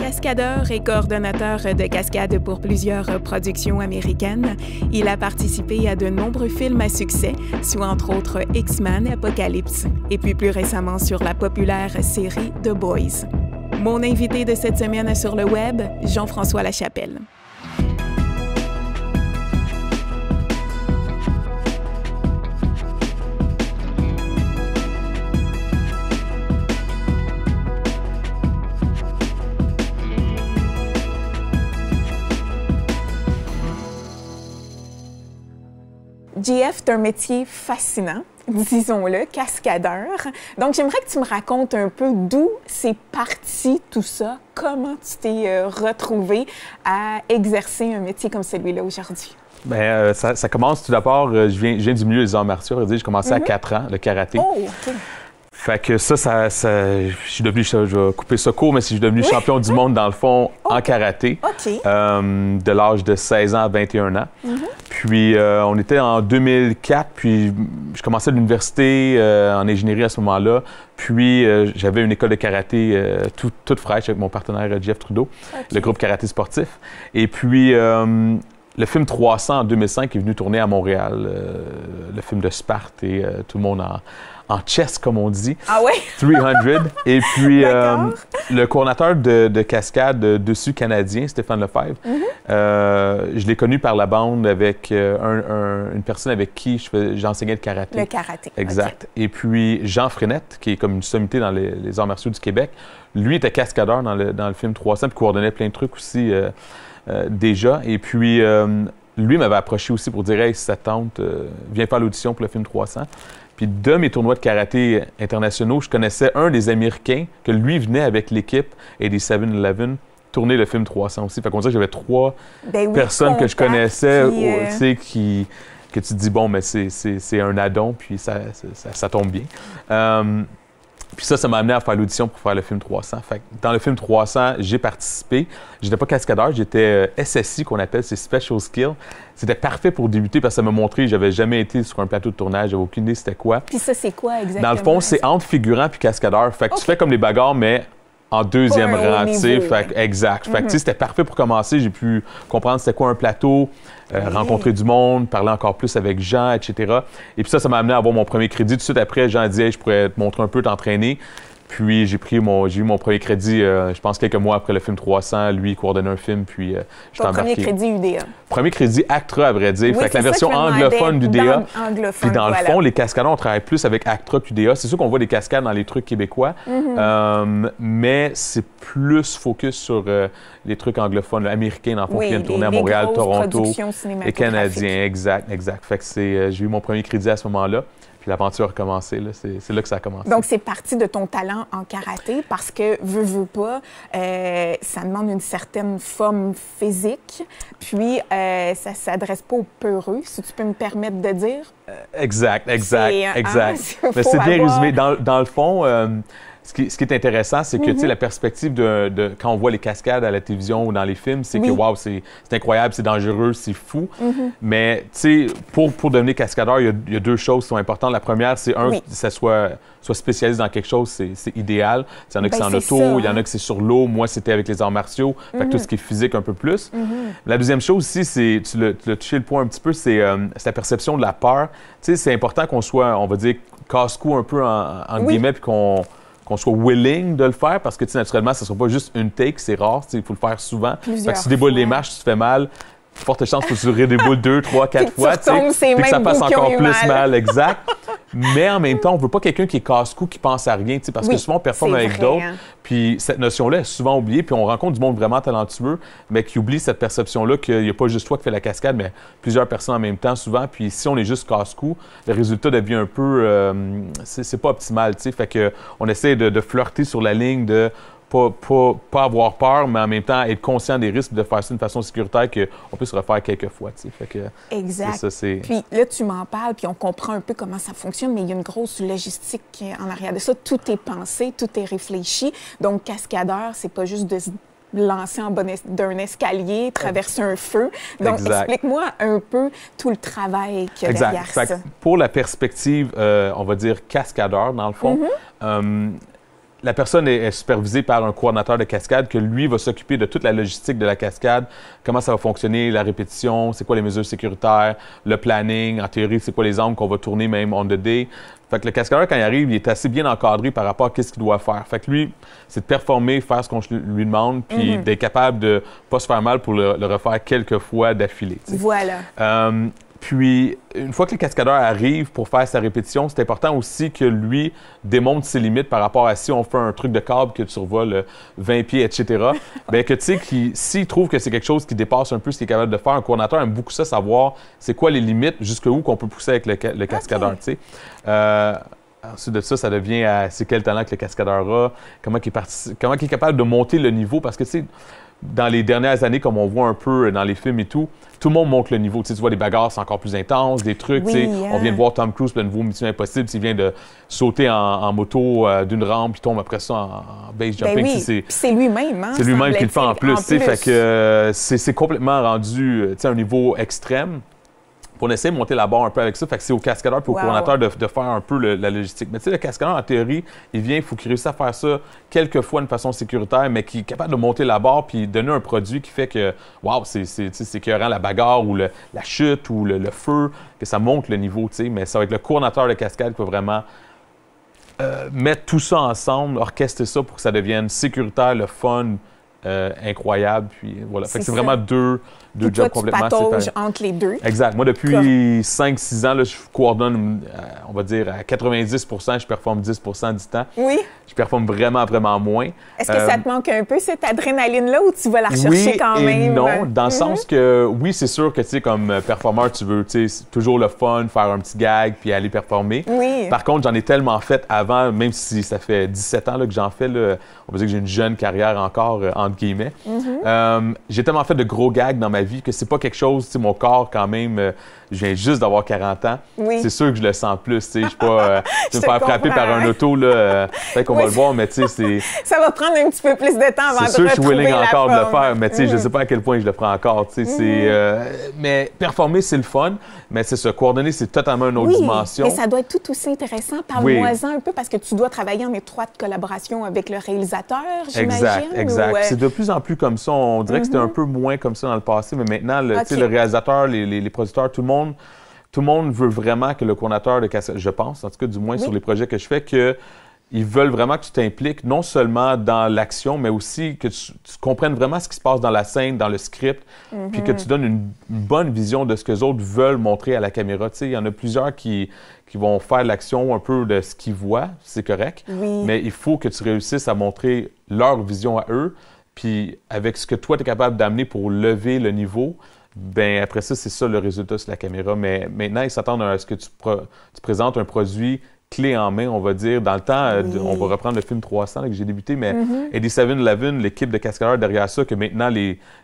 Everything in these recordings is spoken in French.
Cascadeur et coordonnateur de cascade pour plusieurs productions américaines, il a participé à de nombreux films à succès, soit entre autres X-Men, Apocalypse, et puis plus récemment sur la populaire série The Boys. Mon invité de cette semaine sur le web, Jean-François Lachapelle. JF, c'est un métier fascinant, disons-le, cascadeur. Donc, j'aimerais que tu me racontes un peu d'où c'est parti tout ça, comment tu t'es retrouvé à exercer un métier comme celui-là aujourd'hui. Bien, ça commence tout d'abord, je viens du milieu des arts martiaux, j'ai commencé à 4 ans, le karaté. Oh, OK. Fait que je suis devenu, je vais couper ça court, mais je suis devenu champion du monde, dans le fond, en karaté, de l'âge de 16 ans à 21 ans. Puis, on était en 2004, puis je commençais à l'université en ingénierie à ce moment-là. Puis, j'avais une école de karaté toute fraîche avec mon partenaire Jeff Trudeau, le groupe karaté sportif. Et puis, le film 300 en 2005 est venu tourner à Montréal, le film de Sparte et tout le monde en chess, comme on dit. Ah ouais? 300. Et puis, le coordonnateur de cascade dessus canadien, Stéphane Lefebvre, je l'ai connu par la bande avec une personne avec qui j'enseignais le karaté. Le karaté. Exact. Okay. Et puis, Jean Frenette, qui est comme une sommité dans les arts martiaux du Québec, lui était cascadeur dans le film 300, puis coordonnait plein de trucs aussi déjà. Et puis, lui m'avait approché aussi pour dire « Hey, si ça te tente, viens faire l'audition pour le film 300 ». Puis de mes tournois de karaté internationaux, je connaissais un des Américains que lui venait avec l'équipe et des 7-Eleven tourner le film 300 aussi. Fait qu'on dirait que j'avais 3 personnes que je connaissais, tu sais, que tu te dis, bon, mais c'est un addon, puis ça tombe bien. Puis ça m'a amené à faire l'audition pour faire le film 300. Fait que dans le film 300, j'ai participé. J'étais pas cascadeur, j'étais SSI, qu'on appelle, c'est Special Skill. C'était parfait pour débuter parce que ça m'a montré, j'avais jamais été sur un plateau de tournage, j'avais aucune idée c'était quoi. Puis ça, c'est quoi exactement? Dans le fond, c'est entre figurant puis cascadeur. Fait que tu fais comme les bagarres, mais en deuxième rang, tu sais. Exact. Fait que tu sais, c'était parfait pour commencer. J'ai pu comprendre c'était quoi un plateau, rencontrer du monde, parler encore plus avec Jean, etc. Et puis ça m'a amené à avoir mon premier crédit. Tout de suite après, Jean a dit hey, je pourrais te montrer un peu, t'entraîner. Puis j'ai eu mon premier crédit, je pense quelques mois après le film 300. Lui, il coordonnait un film, puis je t'ai embarqué. Premier crédit UDA. Premier crédit ACTRA, à vrai dire. Oui, fait que la version anglophone d'UDA. Puis dans le fond, les cascadeurs, on travaille plus avec ACTRA qu'UDA. C'est sûr qu'on voit des cascades dans les trucs québécois, mais c'est plus focus sur les trucs anglophones, américains, dans le fond, qui viennent tourner à Montréal, Toronto et canadiens. Exact. Fait que j'ai eu mon premier crédit à ce moment-là. Puis l'aventure a recommencé, c'est là que ça a commencé. Donc, c'est parti de ton talent en karaté parce que, veux pas, ça demande une certaine forme physique, puis ça ne s'adresse pas aux peureux, si tu peux me permettre de dire. Exact. Mais c'est bien résumé. Dans le fond, ce qui est intéressant, c'est que la perspective de quand on voit les cascades à la télévision ou dans les films, c'est que wow, c'est incroyable, c'est dangereux, c'est fou. Mais tu sais, pour devenir cascadeur, il y a 2 choses qui sont importantes. La première, c'est que ça soit spécialisé dans quelque chose, c'est idéal. Il y en a qui c'est en auto, il y en a qui c'est sur l'eau. Moi, c'était avec les arts martiaux, fait que tout ce qui est physique un peu plus. La deuxième chose aussi, c'est, tu l'as touché le point un petit peu, c'est la perception de la peur. Tu sais, c'est important qu'on soit, on va dire, casse-cou un peu en guillemets, puis qu'on soit willing de le faire parce que, naturellement, ça ne sera pas juste une take, c'est rare, il faut le faire souvent. Fait que si tu déboules les marches, tu te fais mal, forte chance que tu redéboules 2, 3, 4 fois, puis que ça fasse encore plus mal, exact. Mais en même temps, on ne veut pas quelqu'un qui est casse-cou, qui pense à rien, parce que souvent on performe avec d'autres, puis cette notion-là est souvent oubliée, puis on rencontre du monde vraiment talentueux, mais qui oublie cette perception-là qu'il n'y a pas juste toi qui fais la cascade, mais plusieurs personnes en même temps souvent, puis si on est juste casse-cou, le résultat devient un peu, c'est pas optimal, fait que on essaie de flirter sur la ligne de pas avoir peur, mais en même temps être conscient des risques de faire ça d'une façon sécuritaire qu'on peut se refaire quelques fois. Fait que, exact. Puis là, tu m'en parles, puis on comprend un peu comment ça fonctionne, mais il y a une grosse logistique en arrière de ça. Tout est pensé, tout est réfléchi. Donc, cascadeur, c'est pas juste de se lancer en bas d'un escalier, traverser un feu. Donc, explique-moi un peu tout le travail qu'il y a derrière ça. Pour la perspective, on va dire cascadeur, dans le fond, la personne est supervisée par un coordonnateur de cascade que lui va s'occuper de toute la logistique de la cascade, comment ça va fonctionner, la répétition, c'est quoi les mesures sécuritaires, le planning, en théorie, c'est quoi les angles qu'on va tourner même on the day. Fait que le cascadeur, quand il arrive, il est assez bien encadré par rapport à ce qu'il doit faire. Fait que lui, c'est de performer, faire ce qu'on lui demande, puis d'être capable de pas se faire mal pour le refaire quelques fois d'affilée. Voilà. Puis, une fois que le cascadeur arrive pour faire sa répétition, c'est important aussi que lui démontre ses limites par rapport à si on fait un truc de câble que tu survoles 20 pieds, etc. Bien, que tu sais, s'il trouve que c'est quelque chose qui dépasse un peu ce qu'il est capable de faire, un coordonnateur aime beaucoup ça, savoir c'est quoi les limites, jusqu'où qu'on peut pousser avec le cascadeur, tu sais. Ensuite de ça, ça devient à c'est quel talent que le cascadeur a, comment il est capable de monter le niveau, parce que, tu sais, dans les dernières années, comme on voit un peu dans les films et tout le monde monte le niveau. Tu sais, tu vois, des bagarres, c'est encore plus intense, des trucs. Oui, on vient de voir Tom Cruise, le nouveau Mission Impossible, il vient de sauter en moto d'une rampe, puis tombe après ça en base jumping. Oui. C'est lui-même. Hein, c'est lui-même qui le fait en plus. Fait que c'est complètement rendu à un niveau extrême. On essaie de monter la barre un peu avec ça. Fait que c'est au cascadeur et au coordonnateur de faire un peu la logistique. Mais tu sais, le cascadeur, en théorie, il faut qu'il réussisse à faire ça quelques fois de façon sécuritaire, mais qui est capable de monter la barre puis donner un produit qui fait que, wow, c'est écœurant la bagarre ou la chute ou le feu, que ça monte le niveau, tu sais. Mais ça va être le coordonnateur de cascade qui va vraiment mettre tout ça ensemble, orchestrer ça pour que ça devienne sécuritaire, le fun, incroyable. Puis voilà. Fait que c'est vraiment deux jobs complètement séparés. Entre les deux. Exact. Moi, depuis 5-6 ans, là, je coordonne, on va dire, à 90 % je performe 10 % du temps. Oui. Je performe vraiment, vraiment moins. Est-ce que ça te manque un peu, cette adrénaline-là, ou tu vas la rechercher quand même? Oui et non, dans le sens que, oui, c'est sûr que, tu sais, comme performeur, tu veux, tu sais, toujours le fun, faire un petit gag, puis aller performer. Oui. Par contre, j'en ai tellement fait avant, même si ça fait 17 ans là, que j'en fais, là, on va dire que j'ai une jeune carrière encore, entre guillemets. J'ai tellement fait de gros gags dans ma vie que c'est pas quelque chose, tu sais, mon corps, quand même, je viens juste d'avoir 40 ans. Oui. C'est sûr que je le sens plus, tu sais, je suis pas... je vais me faire frapper par un auto, là, peut-être qu'on va le voir, mais tu sais, c'est... Ça va prendre un petit peu plus de temps avant de retrouver la forme. C'est sûr que je suis willing encore de le faire, mais tu sais, je sais pas à quel point je le ferai encore, tu sais, mais performer, c'est le fun, mais c'est ça, coordonner, c'est totalement une autre dimension. Mais ça doit être tout aussi intéressant. Parle-moi-en un peu, parce que tu dois travailler en étroite collaboration avec le réalisateur, j'imagine. Exact. C'est de plus en plus comme ça. On dirait que c'était un peu moins comme ça dans le passé, mais maintenant, le réalisateur, les producteurs, tout le monde veut vraiment que le coordonnateur de cascade, je pense, en tout cas, du moins sur les projets que je fais, qu'ils veulent vraiment que tu t'impliques non seulement dans l'action, mais aussi que tu comprennes vraiment ce qui se passe dans la scène, dans le script, puis que tu donnes une bonne vision de ce que les autres veulent montrer à la caméra. Tu sais, il y en a plusieurs qui vont faire l'action un peu de ce qu'ils voient, c'est correct, mais il faut que tu réussisses à montrer leur vision à eux, puis avec ce que toi, tu es capable d'amener pour lever le niveau, bien après ça, c'est ça le résultat sur la caméra. Mais maintenant, ils s'attendent à ce que tu présentes un produit clé en main, on va dire. Dans le temps, on va reprendre le film 300 là, que j'ai débuté, mais Eddie 7-Eleven, l'équipe de cascadeurs derrière ça, que maintenant,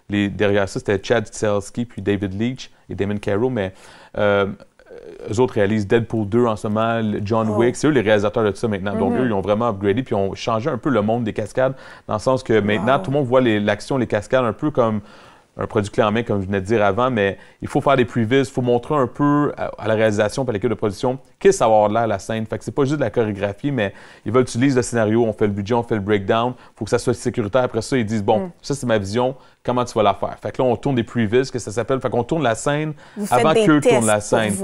derrière ça, c'était Chad Stahelski, puis David Leitch et Damon Caro, mais eux autres réalisent Deadpool 2 en ce moment, John Wick, c'est eux les réalisateurs de ça maintenant. Donc eux, ils ont vraiment upgradé, puis ont changé un peu le monde des cascades, dans le sens que maintenant, tout le monde voit l'action, les cascades un peu comme un produit clé en main, comme je venais de dire avant, mais il faut faire des previews, il faut montrer un peu à la réalisation et à l'équipe de production qu'est-ce que ça va avoir l'air la scène. Fait que c'est pas juste de la chorégraphie, mais ils veulent utiliser le scénario, on fait le budget, on fait le breakdown, il faut que ça soit sécuritaire. Après ça, ils disent, bon, ça c'est ma vision, comment tu vas la faire? Fait que là, on tourne des previews, que ça s'appelle. Fait qu'on tourne la scène avant qu'eux tournent la scène.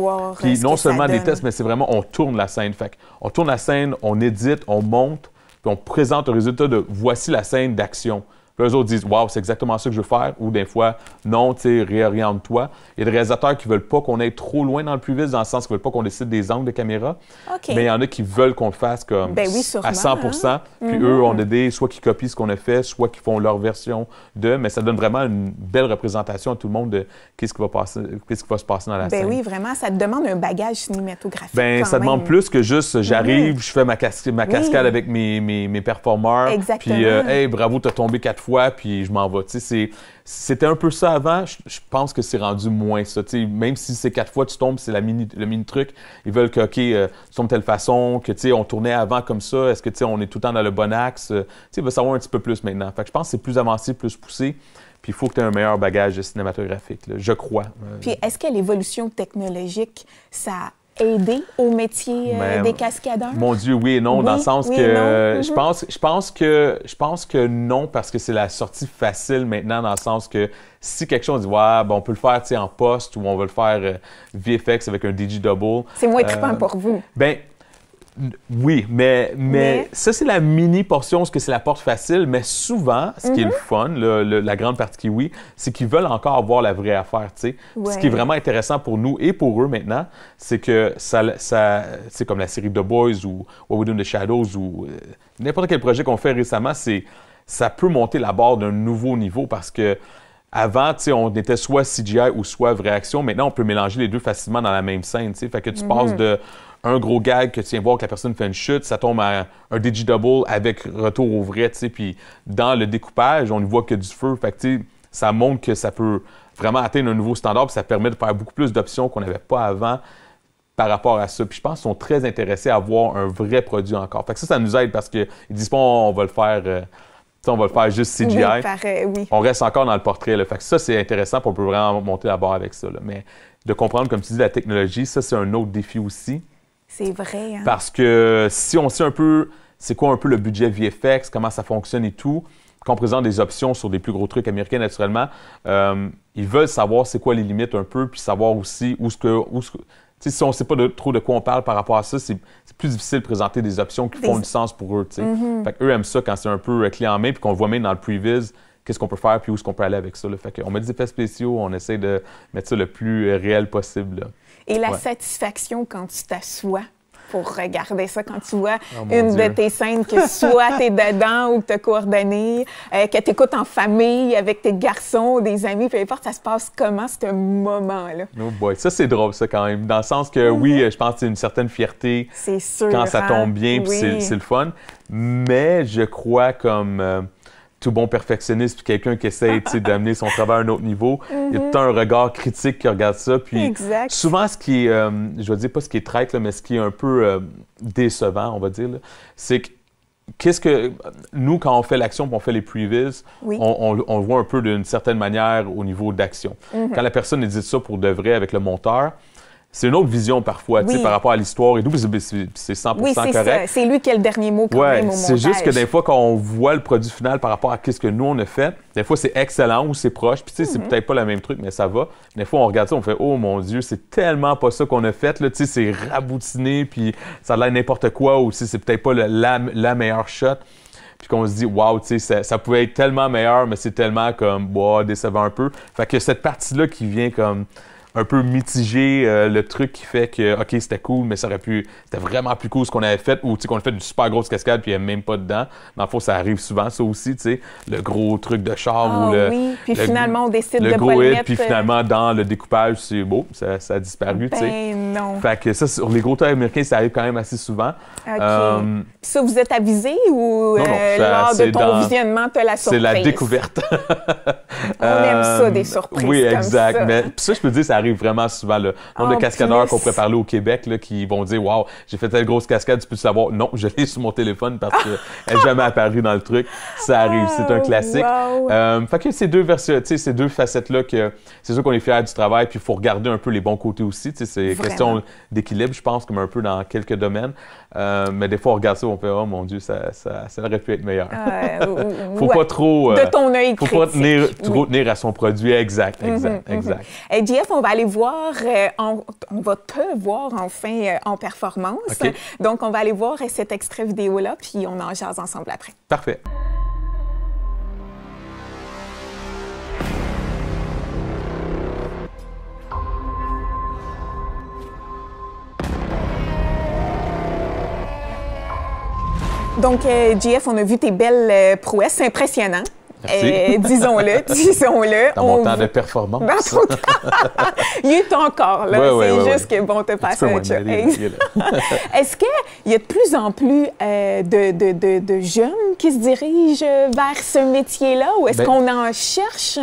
Puis non seulement des tests, mais c'est vraiment, on tourne la scène. Fait qu'on tourne la scène, on édite, on monte, puis on présente le résultat de voici la scène d'action. Puis eux autres disent « Wow, c'est exactement ça que je veux faire » ou des fois « Non, tu sais, réoriente-toi ». Il y a des réalisateurs qui veulent pas qu'on aille trop loin dans le preview, dans le sens qu'ils veulent pas qu'on décide des angles de caméra. Mais il y en a qui veulent qu'on le fasse comme à 100 %. Puis eux, on a des soit qui copient ce qu'on a fait, soit qui font leur version de, mais ça donne vraiment une belle représentation à tout le monde de qu'est-ce qui va se passer dans la scène. Oui, vraiment, ça te demande un bagage cinématographique. Ça demande plus que juste j'arrive, je fais ma cascade avec mes performeurs. Exactement. Puis hey, bravo, t'as tombé 4 fois, puis je m'en vais. Tu sais, c'était un peu ça avant. Je pense que c'est rendu moins ça. Tu sais, même si c'est 4 fois tu tombes, c'est le mini truc. Ils veulent que, OK, tu tombes de telle façon, que, tu sais, on tournait avant comme ça. Est-ce que, tu sais, on est tout le temps dans le bon axe? Tu sais, il veut savoir un petit peu plus maintenant. Fait que je pense que c'est plus avancé, plus poussé. Puis il faut que tu aies un meilleur bagage cinématographique, là, je crois. Puis est-ce que l'évolution technologique, ça aider au métier des cascadeurs? Mon Dieu, oui et non, oui, dans le sens que je pense que non, parce que c'est la sortie facile maintenant, dans le sens que si quelque chose dit, ouais, ben, on peut le faire en post ou on va le faire VFX avec un DJ Double. C'est moins trippant pour vous. Ben, oui, mais ça, c'est la mini portion, parce que c'est la porte facile. Mais souvent, ce qui est le fun, la grande partie qui oui, c'est qu'ils veulent encore avoir la vraie affaire, tu sais. Ouais. Ce qui est vraiment intéressant pour nous et pour eux maintenant, c'est que c'est comme la série The Boys ou What We Do in the Shadows ou n'importe quel projet qu'on fait récemment, ça peut monter la barre d'un nouveau niveau parce que avant, on était soit CGI ou soit vraie action. Maintenant, on peut mélanger les deux facilement dans la même scène, tu sais. Fait que tu passes de un gros gag que tu viens voir que la personne fait une chute, ça tombe à un digi-double avec retour au vrai, tu sais. Puis dans le découpage, on ne voit que du feu. Fait que, tu sais, ça montre que ça peut vraiment atteindre un nouveau standard, puis ça permet de faire beaucoup plus d'options qu'on n'avait pas avant par rapport à ça. Puis je pense qu'ils sont très intéressés à avoir un vrai produit encore. Fait que ça nous aide parce qu'ils disent pas on va le faire... on va le faire juste CGI. Oui. On reste encore dans le portrait. Là. Fait que ça, c'est intéressant, puis on peut vraiment monter la barre avec ça. Là. Mais de comprendre, comme tu dis, la technologie, ça, c'est un autre défi aussi. C'est vrai. Hein? Parce que si on sait un peu, c'est quoi un peu le budget VFX, comment ça fonctionne et tout, qu'on présente des options sur des plus gros trucs américains, naturellement, ils veulent savoir c'est quoi les limites un peu, puis savoir aussi si on ne sait pas trop de quoi on parle par rapport à ça, c'est plus difficile de présenter des options qui font du sens pour eux. Fait qu'eux aiment ça quand c'est un peu clé en main, puis qu'on voit même dans le previs qu'est-ce qu'on peut faire, puis où est-ce qu'on peut aller avec ça. Là. Fait qu'on met des effets spéciaux, on essaie de mettre ça le plus réel possible. Là. Et la satisfaction quand tu t'assois pour regarder ça, quand tu vois une de tes scènes que soit tu es dedans ou que tu as coordonné, que tu écoutes en famille avec tes garçons, des amis, peu importe, ça se passe comment, ce moment-là? Oh boy, ça c'est drôle, ça, quand même. Dans le sens que, oui, je pense que c'est une certaine fierté quand ça tombe bien, puis c'est le fun. Mais je crois comme... tout bon perfectionniste, puis quelqu'un qui essaie d'amener son travail à un autre niveau. Il y a tout un regard critique qui regarde ça. Puis souvent, ce qui est, je vais dire pas ce qui est traître, mais ce qui est un peu décevant, on va dire, c'est que nous, quand on fait l'action, puis on fait les previs, on le voit un peu d'une certaine manière au niveau d'action. Quand la personne édite ça pour de vrai avec le monteur, c'est une autre vision parfois, par rapport à l'histoire et tout, c'est 100% correct. C'est lui qui a le dernier mot quand même au montage. C'est juste que des fois, quand on voit le produit final par rapport à ce que nous, on a fait, des fois, c'est excellent ou c'est proche, puis c'est peut-être pas le même truc, mais ça va. Des fois, on regarde ça, on fait « Oh mon Dieu, c'est tellement pas ça qu'on a fait, là, c'est raboutiné, puis ça a l'air n'importe quoi, ou c'est peut-être pas la meilleure shot. » Puis qu'on se dit, wow, tu sais, ça pouvait être tellement meilleur, mais c'est tellement comme, décevant un peu. Fait que cette partie-là qui vient comme un peu mitiger le truc qui fait que, OK, c'était cool, mais c'était vraiment plus cool ce qu'on avait fait, ou tu sais, qu'on a fait une super grosse cascade puis il n'y a même pas dedans. Dans le fond, ça arrive souvent, ça aussi, tu sais, le gros truc de char ou puis finalement, on décide de pas le mettre. Puis finalement, dans le découpage, c'est beau, ça a disparu, tu sais. Non. Fait que ça, sur les gros tours américains, ça arrive quand même assez souvent. OK. Ça, vous êtes avisé ou lors de ton visionnement, tu as la surprise? C'est la découverte. On aime ça, des surprises. Oui, exact. Comme ça. Mais ça, je peux dire, ça arrive vraiment souvent. Le nombre de cascadeurs qu'on pourrait parler au Québec là, qui vont dire « Wow, j'ai fait telle grosse cascade, tu peux savoir? » Non, je l'ai sur mon téléphone parce qu'elle n'est jamais apparue dans le truc. Ça arrive, c'est un classique. Wow. Fait que ces deux versions, ces deux facettes-là, c'est sûr qu'on est fiers du travail, puis il faut regarder un peu les bons côtés aussi. C'est question d'équilibre, je pense, comme un peu dans quelques domaines. Mais des fois, on regarde ça, on fait « Oh mon Dieu, ça aurait pu être meilleur. » Faut pas trop... de ton œil critique. Faut pas trop tenir à son produit. Exact. Et JF, on va aller voir, on va te voir enfin en performance. Okay. Donc, on va aller voir cet extrait vidéo-là, puis on en jase ensemble après. Parfait. Donc, JF, on a vu tes belles prouesses, c'est impressionnant. Disons-le. Dans mon temps de performance. Dans ton temps. Il est encore là. C'est juste que bon, te passe un chat. Est-ce qu'il y a de plus en plus de jeunes qui se dirigent vers ce métier-là ou est-ce qu'on en cherche?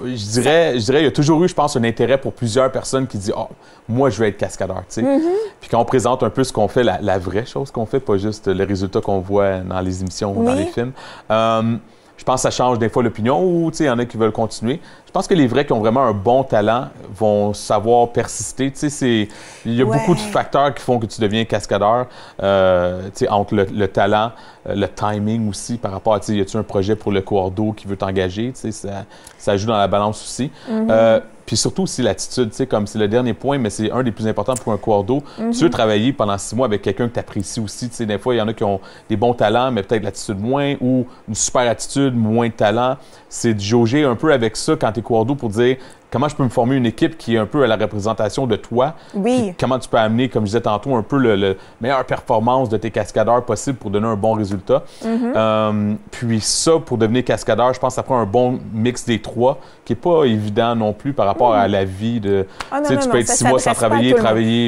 Je dirais, il y a toujours eu, je pense, un intérêt pour plusieurs personnes qui disent « Oh, moi, je veux être cascadeur. » Puis quand on présente un peu ce qu'on fait, la vraie chose qu'on fait, pas juste le résultat qu'on voit dans les émissions ou dans les films, je pense que ça change des fois l'opinion ou il y en a qui veulent continuer. Je pense que les vrais qui ont vraiment un bon talent vont savoir persister. Il y a beaucoup de facteurs qui font que tu deviens cascadeur, entre le talent, le timing aussi, par rapport à, y a-tu un projet pour le cours d'eau qui veut t'engager, ça joue dans la balance aussi. Puis surtout aussi l'attitude, comme c'est le dernier point, mais c'est un des plus importants pour un cours d'eau. Tu veux travailler pendant 6 mois avec quelqu'un que tu apprécies aussi. Des fois, il y en a qui ont des bons talents, mais peut-être l'attitude moins, ou une super attitude, moins de talent. C'est de jauger un peu avec ça quand tu es cours d'eau pour dire comment je peux me former une équipe qui est un peu à la représentation de toi. Oui. Comment tu peux amener, comme je disais tantôt, un peu le meilleure performance de tes cascadeurs possible pour donner un bon résultat. Puis ça, pour devenir cascadeur, je pense que ça prend un bon mix des trois, qui n'est pas évident non plus par rapport à la vie de... tu peux être 6 mois sans travailler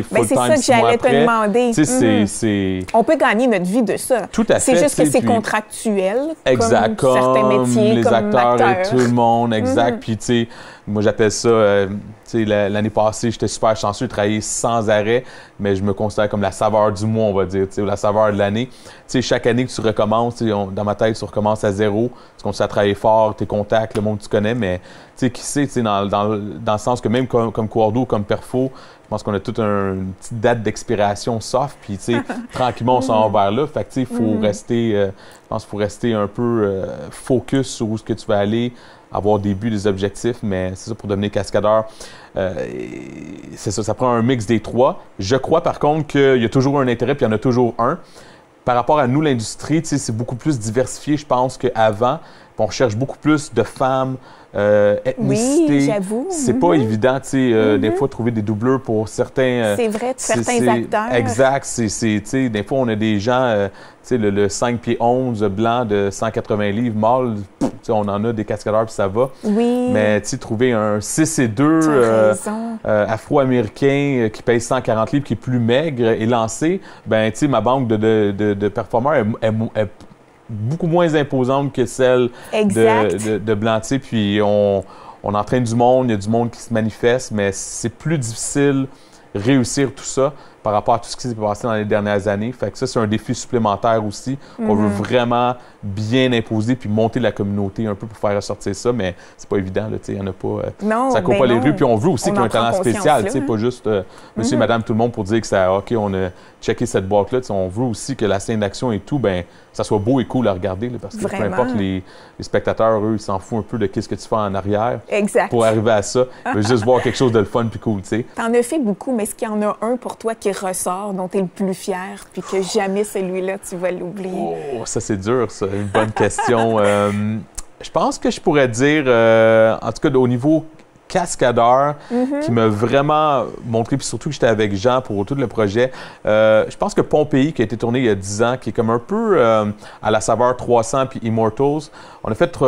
full-time 6 mois après. C'est ça que j'allais te demander. On peut gagner notre vie de ça. Tout à fait. C'est juste que c'est contractuel, exact, comme certains métiers, les comme acteurs et tout le monde, exact. Puis tu sais, moi j'appelle ça, l'année passée, j'étais super chanceux de travailler sans arrêt, mais je me considère comme la saveur du mois, on va dire, ou la saveur de l'année. Chaque année que tu recommences, dans ma tête, tu recommences à zéro, tu continues à travailler fort, tes contacts, le monde que tu connais, mais qui sait, dans le sens que même comme cours d'eau, comme perfo, je pense qu'on a toute une petite date d'expiration soft, puis tranquillement, on s'en va vers là. Fait que il faut rester, je pense qu'il faut rester un peu focus sur où est-ce que tu vas aller, avoir des buts, des objectifs, mais c'est ça, pour devenir cascadeur, c'est ça prend un mix des trois. Je crois par contre qu'il y a toujours un intérêt, puis il y en a toujours un. Par rapport à nous, l'industrie, c'est beaucoup plus diversifié, je pense, qu'avant. On cherche beaucoup plus de femmes, ethnicité. Oui, j'avoue. C'est pas évident, des fois, trouver des doubleurs pour certains... c'est vrai, de certains acteurs. Exact. Des fois, on a des gens, le 5 pieds 11 blanc de 180 livres, mâle, on en a des cascadeurs, puis ça va. Oui. Mais trouver un 6 et 2 afro-américain qui pèse 140 livres, qui est plus maigre et lancé, ben ma banque de performeurs est beaucoup moins imposante que celle de blanc. Puis on entraîne du monde, il y a du monde qui se manifeste, mais c'est plus difficile réussir tout ça par rapport à tout ce qui s'est passé dans les dernières années. Fait que ça, c'est un défi supplémentaire aussi. On veut vraiment bien imposer puis monter la communauté un peu pour faire ressortir ça, mais c'est pas évident, il n'y en a pas. Ça court pas les rues. Puis on veut aussi qu'il y ait un talent spécial, pas juste monsieur et madame tout le monde pour dire que ça, OK, on a checké cette boîte-là. On veut aussi que la scène d'action et tout, ça soit beau et cool à regarder, parce que peu importe les spectateurs, eux, ils s'en foutent un peu de ce que tu fais en arrière. Exact. Pour arriver à ça. Ils veulent juste voir quelque chose de le fun puis cool, T'en as fait beaucoup, mais est-ce qu'il y en a un pour toi qui ressort, dont tu es le plus fier, puis que jamais celui-là, tu vas l'oublier? Oh, ça, c'est dur, ça. Une bonne question. Je pense que je pourrais dire, en tout cas, au niveau cascadeur, qui m'a vraiment montré, puis surtout que j'étais avec Jean pour tout le projet. Je pense que Pompéi, qui a été tourné il y a 10 ans, qui est comme un peu à la saveur 300 puis Immortals. On a fait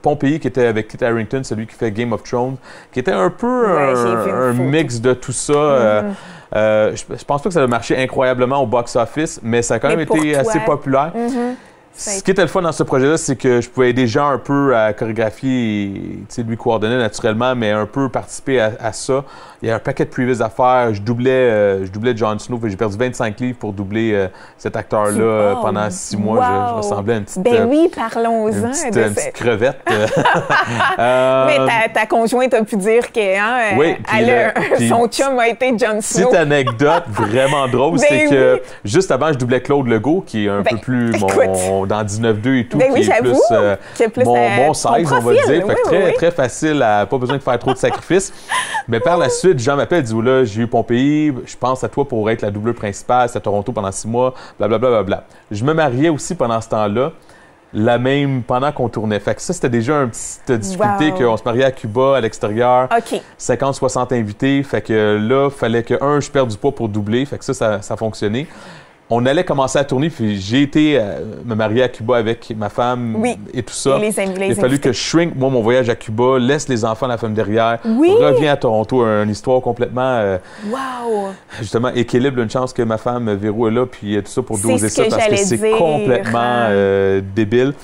Pompéi, qui était avec Kit Harington, celui qui fait Game of Thrones, qui était un peu un mix de tout ça. Je pense pas que ça a marché incroyablement au box-office, mais ça a quand même été assez populaire. Ce qui était le fun dans ce projet-là, c'est que je pouvais aider Jean un peu à chorégraphier et lui coordonner naturellement, mais un peu participer à ça. Il y a un paquet de previous à faire. Je doublais Jon Snow. J'ai perdu 25 livres pour doubler cet acteur-là pendant 6 mois. Je ressemblais à une petite... oui, parlons-en. Une petite crevette. Mais ta conjointe a pu dire que son chum a été Jon Snow. Petite anecdote vraiment drôle, c'est que juste avant, je doublais Claude Legault, qui est un peu plus dans 19-2 et tout, qui est plus mon size, on va dire. Très facile, pas besoin de faire trop de sacrifices. Mais par la suite, Jean m'appelle et dit, là, j'ai eu Pompéi, je pense à toi pour être la doubleur principale, c'est à Toronto pendant 6 mois, blablabla. Je me mariais aussi pendant ce temps-là, pendant qu'on tournait. Fait que ça, c'était déjà une petite difficulté qu'on se mariait à Cuba, à l'extérieur. 50-60 invités. Fait que là, il fallait que, je perde du poids pour doubler. Fait que ça a fonctionné. On allait commencer à tourner, puis j'ai été me marier à Cuba avec ma femme et tout ça. Il a fallu que je shrink, moi, mon voyage à Cuba, laisse les enfants, la femme derrière, reviens à Toronto, une histoire complètement, justement, équilibre, une chance que ma femme, Véro, est là, puis tout ça pour doser ça, parce que c'est complètement débile.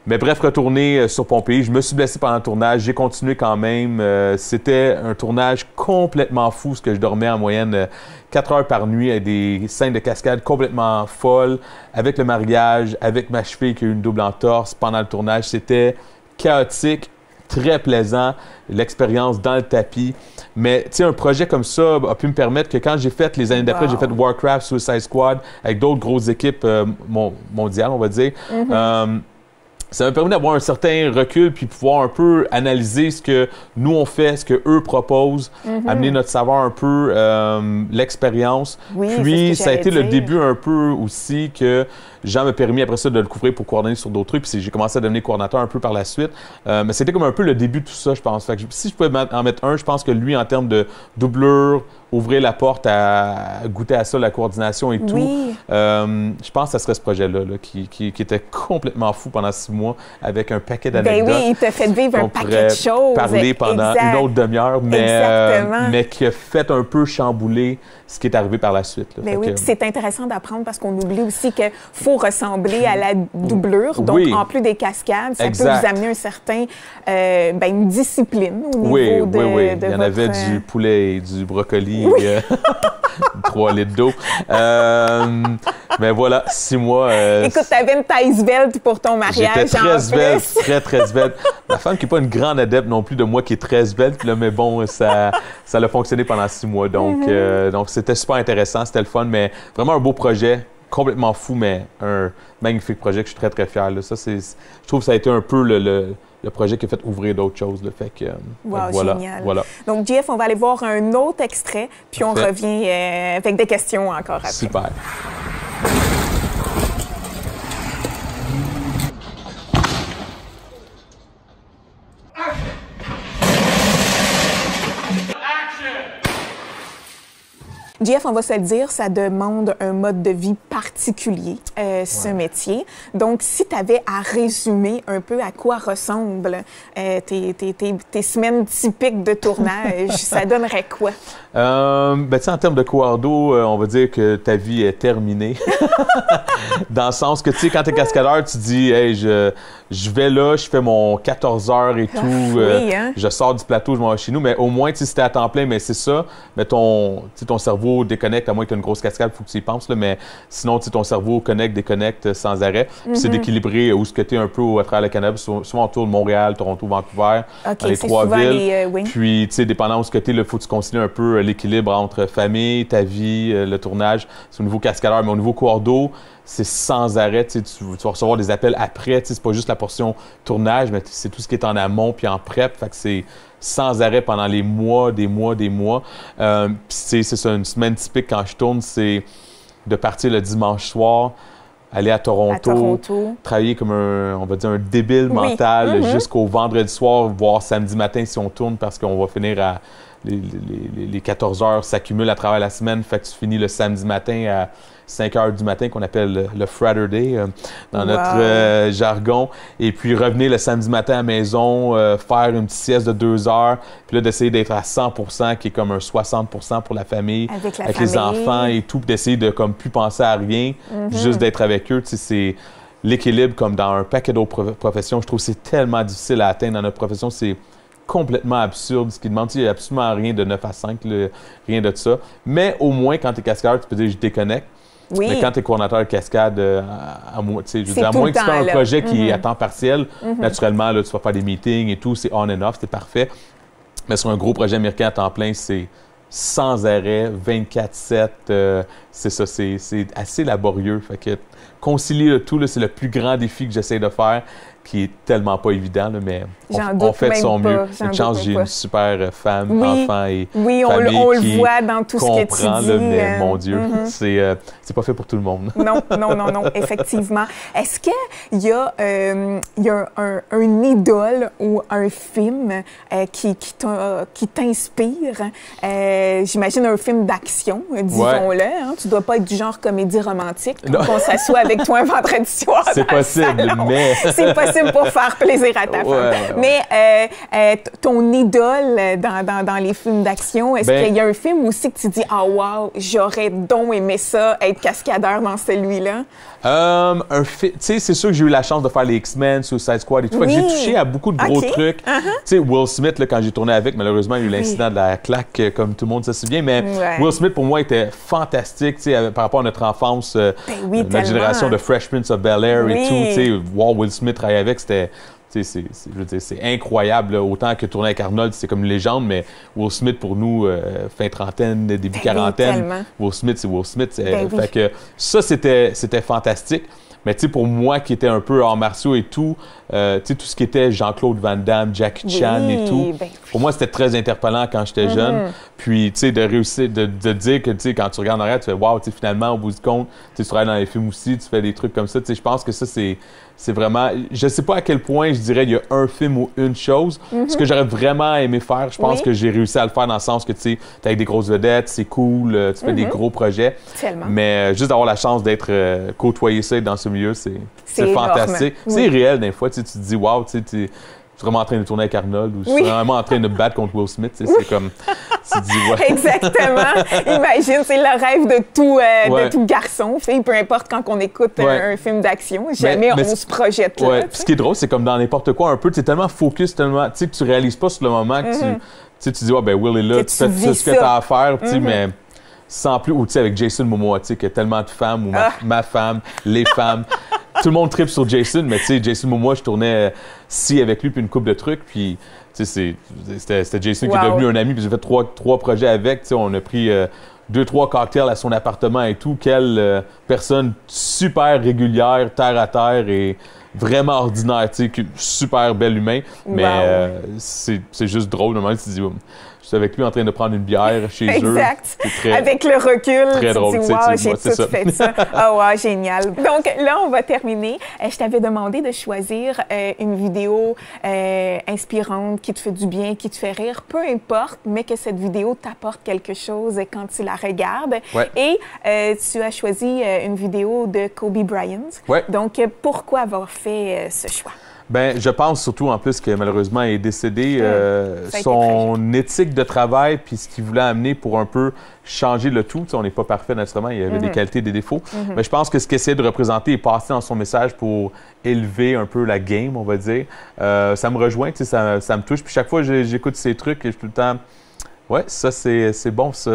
Mais bref, retourner sur Pompéi, je me suis blessé pendant le tournage, j'ai continué quand même. C'était un tournage complètement fou, parce que je dormais en moyenne 4 heures par nuit avec des scènes de cascade complètement folles, avec le mariage, avec ma cheville qui a eu une double entorse pendant le tournage. C'était chaotique, très plaisant, l'expérience dans le tapis. Mais tu sais, un projet comme ça a pu me permettre que quand j'ai fait, les années d'après, j'ai fait Warcraft, Suicide Squad, avec d'autres grosses équipes mondiales, on va dire. Ça m'a permis d'avoir un certain recul puis pouvoir un peu analyser ce que nous on fait, ce que eux proposent, amener notre savoir un peu, l'expérience. Oui, puis ça a été le début un peu aussi que Jean m'a permis après ça de le couvrir pour coordonner sur d'autres trucs. Puis j'ai commencé à devenir coordonnateur un peu par la suite. Mais c'était comme un peu le début de tout ça, je pense. Fait que si je pouvais en mettre un, je pense que lui, en termes de doublure, ouvrir la porte à goûter à ça, la coordination et tout. Je pense que ça serait ce projet-là là, qui était complètement fou pendant 6 mois avec un paquet d'anecdotes. Ben oui, il t'a fait vivre un paquet de choses. Parler pendant une autre demi-heure, mais qui a fait un peu chambouler ce qui est arrivé par la suite. Là. Ben oui, c'est intéressant d'apprendre parce qu'on oublie aussi qu'il faut ressembler à la doublure. Donc, en plus des cascades, ça peut vous amener un certain, une discipline au niveau de Il y en avait du poulet et du brocoli, 3 litres d'eau. Mais voilà, 6 mois. Écoute, t'avais une taille svelte pour ton mariage. J'étais très svelte, très svelte. Ma femme qui n'est pas une grande adepte non plus de moi qui est très svelte, là, mais bon, ça a fonctionné pendant 6 mois. Donc c'était super intéressant, c'était le fun, mais vraiment un beau projet. Complètement fou, mais un magnifique projet que je suis très, très fier. Là. Ça, je trouve que ça a été un peu le projet qui a fait ouvrir d'autres choses. Là. Fait que, génial. Voilà. Donc, JF, on va aller voir un autre extrait, puis on revient avec des questions encore après. Super. JF, on va se le dire, ça demande un mode de vie particulier, ce métier. Donc, si tu avais à résumer un peu à quoi ressemblent tes semaines typiques de tournage, ça donnerait quoi? En termes de coardo, on va dire que ta vie est terminée. Dans le sens que, tu sais, quand tu es cascadeur, tu dis, hey, je vais là, je fais mon 14 heures et tout, je sors du plateau, je m'en vais chez nous, mais au moins, si tu es à temps plein, mais c'est ça, mais ton cerveau déconnecte, à moins que tu aies une grosse cascade, il faut que tu y penses, là, mais sinon, ton cerveau connecte, déconnecte sans arrêt. Puis c'est d'équilibrer où ce que tu es un peu à travers le Canada, souvent autour de Montréal, Toronto, Vancouver, dans les 3 villes. Puis, tu sais, dépendant où ce que tu es, il faut que tu concilies un peu l'équilibre entre famille, ta vie, le tournage. C'est au niveau cascadeur, mais au niveau coardo, c'est sans arrêt. Tu vas recevoir des appels après. C'est pas juste la portion tournage, mais c'est tout ce qui est en amont puis en prep. Fait que c'est sans arrêt pendant des mois. Puis c'est ça, une semaine typique quand je tourne, c'est de partir le dimanche soir, aller à Toronto, travailler comme un débile mental jusqu'au vendredi soir, voire samedi matin si on tourne parce qu'on va finir à... Les 14 heures s'accumulent à travers la semaine, fait que tu finis le samedi matin à 5 heures du matin, qu'on appelle le Friday dans notre jargon. Et puis revenir le samedi matin à la maison, faire une petite sieste de 2 heures, puis là d'essayer d'être à 100%, qui est comme un 60% pour la famille, avec les enfants et tout, puis d'essayer de comme plus penser à rien, juste d'être avec eux. Tu sais, c'est l'équilibre comme dans un paquet d'autres professions. Je trouve que c'est tellement difficile à atteindre dans notre profession. C'est complètement absurde ce qu'ils demandent. Il n'y a absolument rien de 9 à 5, rien de ça. Mais au moins, quand tu es cascadeur, tu peux dire « je déconnecte ». Mais quand tu es coordonnateur de cascade, à moins que tu fais un projet qui est à temps partiel, naturellement, là, tu vas faire des meetings et tout, c'est on and off, c'est parfait. Mais sur un gros projet américain à temps plein, c'est sans arrêt, 24/7, c'est ça, c'est assez laborieux. Fait que concilier le tout, c'est le plus grand défi que j'essaie de faire, qui est tellement pas évident, là, mais on fait de son mieux. Une chance, j'ai une super femme, enfant et famille on le voit dans tout ce que tu dis. Mais mon Dieu, c'est pas fait pour tout le monde. Non, effectivement. Est-ce qu'il y a, un idole ou un film qui t'inspire? J'imagine un film d'action, disons-le. Hein? tu dois pas être du genre comédie romantique, qu'on s'assoit avec toi un vendredi soir. C'est possible, mais... C'est possible pour faire plaisir à ta femme. Mais ton idole dans les films d'action, est-ce qu'il y a un film aussi que tu dis « Ah, wow, j'aurais donc aimé ça, être cascadeur dans celui-là ». Tu sais, c'est sûr que j'ai eu la chance de faire les X-Men, Suicide Squad et tout. Fait que j'ai touché à beaucoup de gros trucs. Tu sais, Will Smith, là, quand j'ai tourné avec, malheureusement, il y a eu l'incident de la claque, comme tout le monde se souvient. Mais Will Smith, pour moi, était fantastique, tu sais, par rapport à notre enfance, notre génération de Fresh Prince of Bel-Air et tout. Tu sais, voir Will Smith travailler avec, c'était... Je veux dire, c'est incroyable. Là. Autant que tourner avec Arnold, c'est comme une légende, mais Will Smith, pour nous, fin trentaine, début quarantaine, Will Smith, c'est Will Smith. Fait que ça, c'était fantastique. Mais tu sais, pour moi, qui était un peu arts martiaux et tout, tu sais, tout ce qui était Jean-Claude Van Damme, Jackie Chan et tout, pour moi, c'était très interpellant quand j'étais jeune. Puis, tu sais, de réussir, de dire que, tu sais, quand tu regardes en arrière, tu fais « Wow, tu sais, finalement, au bout du compte, tu travailles dans les films aussi, tu fais des trucs comme ça. » Tu sais, je pense que ça, c'est vraiment... Je sais pas à quel point, je dirais, il y a un film ou une chose. Ce que j'aurais vraiment aimé faire, je pense que j'ai réussi à le faire dans le sens que, tu sais, t'es avec des grosses vedettes, c'est cool, tu fais des gros projets. Tellement. Mais juste d'avoir la chance d'être côtoyé ça dans ce milieu, c'est fantastique. C'est réel, des fois, tu te dis, wow, tu sais, tu es vraiment en train de tourner avec Arnold ou tu es vraiment en train de battre contre Will Smith. C'est comme... Tu te dis, ouais. Exactement. Imagine, c'est le rêve de tout garçon, fille, peu importe quand on écoute un film d'action. Jamais on se projette là. Ce qui est drôle, c'est comme dans n'importe quoi un peu, tu es tellement focus, tellement, tu sais, que tu réalises pas sur le moment que tu dis, ben Will est là, tu fais ce que tu as à faire, tu sais, mais... Sans plus, ou tu sais, avec Jason Momoa, tu sais, qui a tellement de femmes, ou ma femme, les femmes. Tout le monde tripe sur Jason, mais tu sais, Jason Momoa, je tournais avec lui, puis une couple de trucs, puis tu sais, c'était Jason qui est devenu un ami, puis j'ai fait trois projets avec, tu sais, on a pris 2-3 cocktails à son appartement et tout. Quelle personne super régulière, terre à terre et vraiment ordinaire, tu sais, super bel humain, mais c'est juste drôle, normalement, tu te dis... Je suis avec lui en train de prendre une bière chez eux. Exact. Avec le recul, très drôle, tu dis, wow, j'ai tout fait ça. Oh, wow, génial. Donc là, on va terminer. Je t'avais demandé de choisir une vidéo inspirante qui te fait du bien, qui te fait rire, peu importe, mais que cette vidéo t'apporte quelque chose quand tu la regardes. Et tu as choisi une vidéo de Kobe Bryant. Donc, pourquoi avoir fait ce choix? Ben, je pense surtout en plus que malheureusement il est décédé. Son éthique de travail puis ce qu'il voulait amener pour un peu changer le tout. Tu sais, on n'est pas parfait naturellement, il y avait des qualités et des défauts. Mais je pense que ce qu'il essayait de représenter et passer dans son message pour élever un peu la game, on va dire, ça me rejoint, tu sais, ça me touche. Puis chaque fois j'écoute ces trucs et je suis tout le temps... Oui, ça, c'est bon, ça.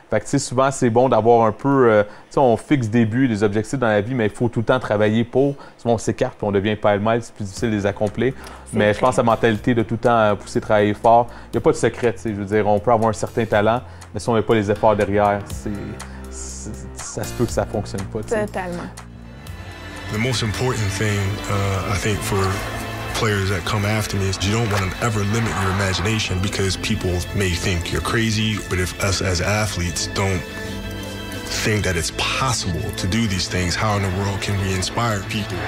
Fait que, tu sais, souvent, c'est bon d'avoir un peu... tu sais, on fixe des buts, des objectifs dans la vie, mais il faut tout le temps travailler pour. Souvent, on s'écarte puis on devient pêle-mêle, c'est plus difficile de les accomplir. Mais je pense à la mentalité de tout le temps pousser, travailler fort. Il n'y a pas de secret, tu sais. Je veux dire, on peut avoir un certain talent, mais si on n'a pas les efforts derrière, ça se peut que ça ne fonctionne pas, tu sais. Totalement. The most important thing, I think, for players that come after me is you don't want to ever limit your imagination because people may think you're crazy, but if us as athletes don't think that it's possible to do these things, how in the world can we inspire people?